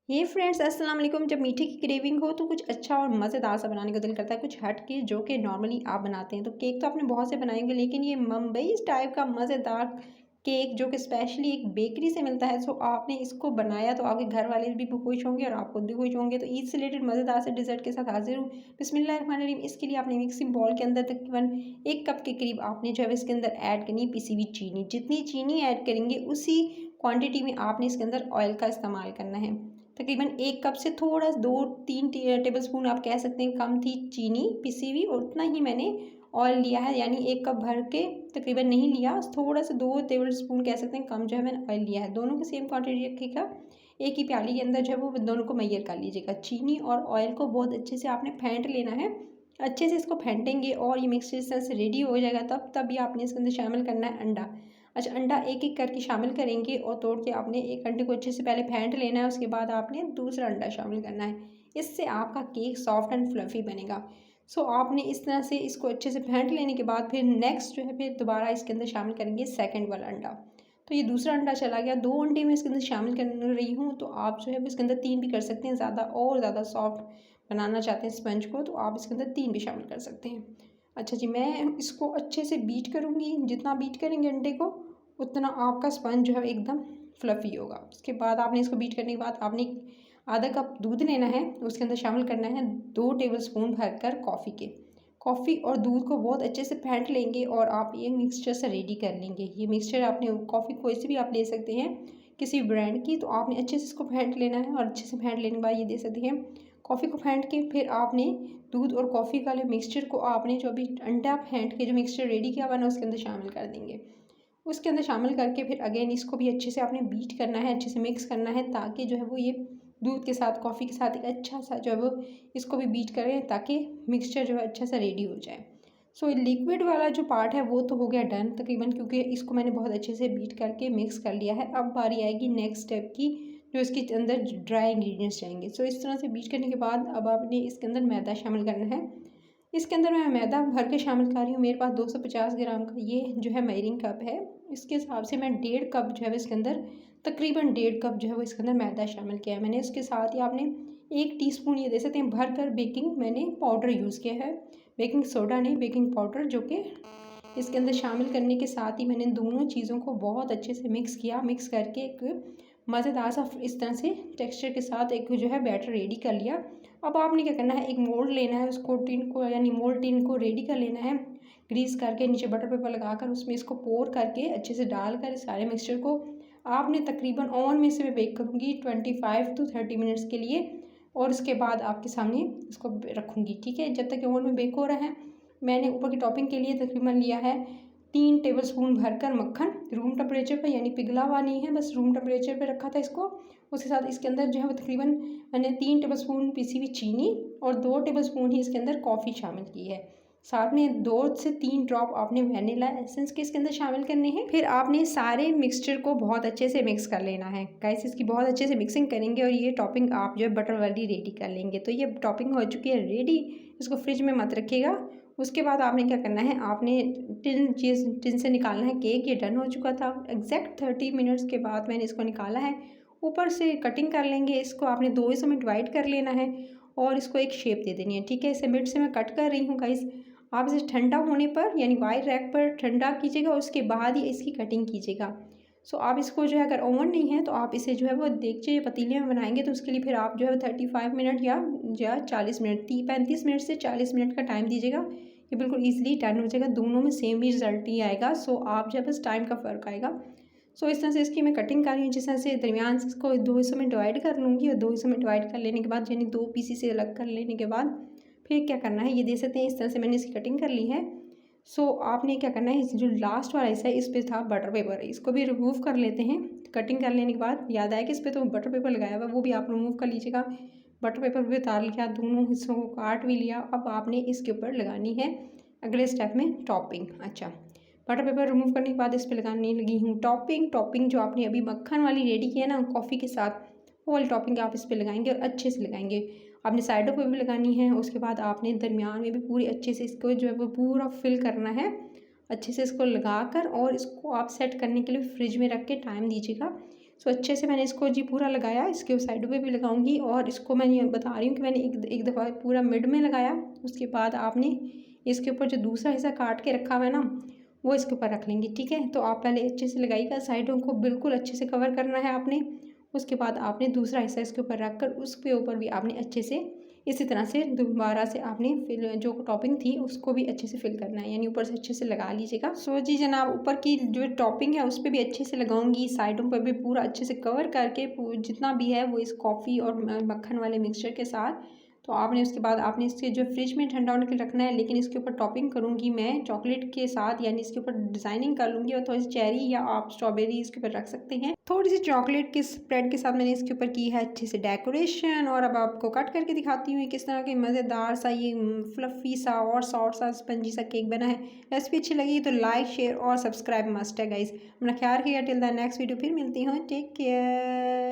ये फ्रेंड्स अस्सलाम वालेकुम। जब मीठे की क्रेविंग हो तो कुछ अच्छा और मज़ेदार सा बनाने का दिल करता है, कुछ हट के जो कि नॉर्मली आप बनाते हैं। तो केक तो आपने बहुत से बनाए होंगे, लेकिन ये मुंबई टाइप का मज़ेदार केक जो कि स्पेशली एक बेकरी से मिलता है, सो आपने इसको बनाया तो आपके घर वाले भी खुश होंगे और आप खुद भी खुश होंगे। तो ईद से रिलेटेड मज़ेदार से डिज़र्ट के साथ हाजिर हूँ। बिस्मिल्लाहिर्रहमानिर्रहीम। इसके लिए आपने मिक्सिंग बाउल के अंदर तकरीबन 1 कप के करीब आपने जो है इसके अंदर ऐड करनी है पिसी हुई चीनी। जितनी चीनी ऐड करेंगे उसी क्वांटिटी में आपने इसके अंदर ऑयल का इस्तेमाल करना है। तकरीबन 1 कप से थोड़ा 2-3 टेबल स्पून आप कह सकते हैं कम थी चीनी पिसी हुई, और उतना ही मैंने ऑयल लिया है, यानी 1 कप भर के तकरीबन नहीं लिया, थोड़ा सा 2 टेबल स्पून कह सकते हैं कम जो है मैंने ऑयल लिया है। दोनों की सेम क्वांटिटी रखिएगा। एक ही प्याली के अंदर जो है वो दोनों को मैयर कर लीजिएगा। चीनी और ऑयल को बहुत अच्छे से आपने फेंट लेना है। अच्छे से इसको फेंटेंगे और ये मिक्सचर इस तरह से रेडी हो जाएगा, तब भी आपने इसके अंदर शामिल करना है अंडा। अच्छा, अंडा एक एक करके शामिल करेंगे और तोड़ के आपने एक अंडे को अच्छे से पहले फेंट लेना है, उसके बाद आपने दूसरा अंडा शामिल करना है। इससे आपका केक सॉफ्ट एंड फ्लफ़ी बनेगा। सो आपने इस तरह से इसको अच्छे से फेंट लेने के बाद फिर नेक्स्ट जो है फिर दोबारा इसके अंदर शामिल करेंगे सेकंड वाला अंडा। तो ये दूसरा अंडा चला गया, 2 अंडे मैं इसके अंदर शामिल कर रही हूँ। तो आप जो है इसके अंदर 3 भी कर सकते हैं, ज़्यादा सॉफ्ट बनाना चाहते हैं स्पंज को तो आप इसके अंदर 3 भी शामिल कर सकते हैं। अच्छा जी, मैं इसको अच्छे से बीट करूँगी। जितना बीट करेंगे अंडे को उतना आपका स्पंज जो है एकदम फ्लफ़ी होगा। उसके बाद आपने इसको बीट करने के बाद आपने आधा कप दूध लेना है, उसके अंदर शामिल करना है 2 टेबलस्पून भरकर कॉफ़ी के। कॉफ़ी और दूध को बहुत अच्छे से फेंट लेंगे और आप ये मिक्सचर से रेडी कर लेंगे। ये मिक्सचर आपने कॉफ़ी कोई सी भी आप ले सकते हैं, किसी ब्रांड की। तो आपने अच्छे से इसको फेंट लेना है और अच्छे से फेंट लेने के बाद ये दे सकते हैं कॉफ़ी को फेंट के फिर आपने दूध और कॉफ़ी वाले मिक्सचर को आपने जो अभी अंडा फेंट के जो मिक्सचर रेडी किया हुआ ना उसके अंदर शामिल कर देंगे। उसके अंदर शामिल करके फिर अगेन इसको भी अच्छे से आपने बीट करना है, अच्छे से मिक्स करना है, ताकि जो है वो ये दूध के साथ कॉफ़ी के साथ एक अच्छा सा जो है वो इसको भी बीट करें ताकि मिक्सचर जो है अच्छा सा रेडी हो जाए। सो लिक्विड वाला जो पार्ट है वो तो हो गया डन तकरीबन, क्योंकि इसको मैंने बहुत अच्छे से बीट करके मिक्स कर लिया है। अब बारी आएगी नेक्स्ट स्टेप की, जो इसके अंदर ड्राई इंग्रेडिएंट्स जाएंगे। सो इस तरह से बीट करने के बाद अब आपने इसके अंदर मैदा शामिल करना है। इसके अंदर मैं मैदा भर के शामिल कर रही हूँ। मेरे पास 250 ग्राम का ये जो है मेजरिंग कप है, इसके हिसाब से मैं 1.5 कप जो है इसके अंदर तकरीबन 1.5 कप जो है वो इसके अंदर मैदा शामिल किया है मैंने। इसके साथ ही आपने 1 टीस्पून ये दे सकते हैं भर कर बेकिंग मैंने पाउडर यूज़ किया है, बेकिंग सोडा नहीं बेकिंग पाउडर, जो कि इसके अंदर शामिल करने के साथ ही मैंने दोनों चीज़ों को बहुत अच्छे से मिक्स किया। मिक्स करके एक मज़ेदार सा इस तरह से टेक्सचर के साथ एक जो है बैटर रेडी कर लिया। अब आपने क्या करना है, एक मोल्ड लेना है, उसको टिन को यानी मोल्ड टिन को रेडी कर लेना है, ग्रीस करके नीचे बटर पेपर लगाकर उसमें इसको पोर करके अच्छे से डालकर सारे मिक्सचर को आपने तकरीबन ओवन में से मैं बेक करूँगी 25 to 30 मिनट्स के लिए, और उसके बाद आपके सामने इसको रखूँगी। ठीक है, जब तक ओवन में बेक हो रहा है मैंने ऊपर की टॉपिंग के लिए तकरीबन लिया है 3 टेबलस्पून भरकर मक्खन, रूम टेम्परेचर पे, यानी पिघला हुआ नहीं है, बस रूम टेम्परेचर पे रखा था इसको। उसके साथ इसके अंदर जो है वो तकरीबन मैंने 3 टेबलस्पून पिसी हुई चीनी और 2 टेबलस्पून ही इसके अंदर कॉफ़ी शामिल की है। साथ में 2 से 3 ड्रॉप आपने वनीला एसेंस के इसके अंदर शामिल करने हैं। फिर आपने सारे मिक्सचर को बहुत अच्छे से मिक्स कर लेना है। गाइस इसकी बहुत अच्छे से मिक्सिंग करेंगे और ये टॉपिंग आप जो है बटर वाली रेडी कर लेंगे। तो ये टॉपिंग हो चुकी है रेडी, इसको फ्रिज में मत रखिएगा। उसके बाद आपने क्या करना है, आपने टिन से निकालना है केक। ये डन हो चुका था। एग्जैक्ट 30 मिनट्स के बाद मैंने इसको निकाला है। ऊपर से कटिंग कर लेंगे, इसको आपने 2 हिस्सों में डिवाइड कर लेना है और इसको एक शेप दे देनी है। ठीक है, इसे मिड से मैं कट कर रही हूँ गाइस। आप इसे ठंडा होने पर यानी वाइट रैक पर ठंडा कीजिएगा, उसके बाद ही इसकी कटिंग कीजिएगा। सो आप इसको जो है अगर ओवन नहीं है तो आप इसे जो है वो देगचे या पतीले में बनाएंगे तो उसके लिए फिर आप जो है 35 मिनट या 40 मिनट 35 मिनट से 40 मिनट का टाइम दीजिएगा। ये बिल्कुल ईजिली डन हो जाएगा, दोनों में सेम ही रिजल्ट ही आएगा। सो आप जब बस टाइम का फ़र्क आएगा। सो इस तरह से इसकी मैं कटिंग कर रही हूँ, जिस तरह से दरमियान से इसको 2 हिस्सों में डिवाइड कर लूँगी और 2 हिस्सों में डिवाइड कर लेने के बाद यानी 2 पीसी से अलग कर लेने के बाद फिर क्या करना है, ये दे सकते हैं इस तरह से मैंने इसकी कटिंग कर ली है। सो आपने क्या करना है, इस जो लास्ट वाला हिस्सा है इस पे था बटर पेपर, इसको भी रिमूव कर लेते हैं। कटिंग कर लेने के बाद याद आया कि इस पर तो बटर पेपर लगाया हुआ है, वो भी आप रिमूव कर लीजिएगा। बटर पेपर भी उतार लिया, दोनों हिस्सों को काट भी लिया। अब आपने इसके ऊपर लगानी है अगले स्टेप में टॉपिंग। अच्छा, बटर पेपर रिमूव करने के बाद इस पर लगाने लगी हूँ टॉपिंग जो आपने अभी मक्खन वाली रेडी की है ना कॉफ़ी के साथ, वो वाली टॉपिंग आप इस पर लगाएंगे और अच्छे से लगाएंगे। आपने साइडों पे भी लगानी है, उसके बाद आपने दरमियान में भी पूरी अच्छे से इसको जो है वो पूरा फिल करना है। अच्छे से इसको लगाकर और इसको आप सेट करने के लिए फ्रिज में रख के टाइम दीजिएगा। सो अच्छे से मैंने इसको जी पूरा लगाया, इसके साइडों पे भी लगाऊंगी। और इसको मैं ये बता रही हूँ कि मैंने एक दफ़ा पूरा मिड में लगाया। उसके बाद आपने इसके ऊपर जो दूसरा हिस्सा काट के रखा हुआ है ना, वो इसके ऊपर रख लेंगे, ठीक है। तो आप पहले अच्छे से लगाइएगा, साइडों को बिल्कुल अच्छे से कवर करना है आपने। उसके बाद आपने दूसरा हिस्सा इसके ऊपर रख कर उसके ऊपर भी आपने अच्छे से इसी तरह से दोबारा से आपने फिल जो टॉपिंग थी उसको भी अच्छे से फिल करना है, यानी ऊपर से अच्छे से लगा लीजिएगा। सो जी जनाब, ऊपर की जो टॉपिंग है उस पर भी अच्छे से लगाऊंगी, साइडों पर भी पूरा अच्छे से कवर करके जितना भी है वो इस कॉफ़ी और मक्खन वाले मिक्सचर के साथ। तो आपने उसके बाद आपने इसके जो फ्रिज में ठंडा होने के लिए रखना है, लेकिन इसके ऊपर टॉपिंग करूँगी मैं चॉकलेट के साथ, यानी इसके ऊपर डिज़ाइनिंग कर लूँगी और थोड़ी सी चेरी या आप स्ट्रॉबेरी इसके ऊपर रख सकते हैं। थोड़ी सी चॉकलेट के स्प्रेड के साथ मैंने इसके ऊपर की है अच्छे से डेकोरेशन। और अब आपको कट करके दिखाती हूँ किस तरह के मज़ेदार सा ये फ्लफ़ी सा और सॉफ्ट सा स्पंजी सा केक बना है। रेसिपी अच्छी लगी तो लाइक शेयर और सब्सक्राइब मस्ट है गाइस। अपना ख्याल रखिएगा। टिल द नेक्स्ट वीडियो फिर मिलती हूँ। Take care.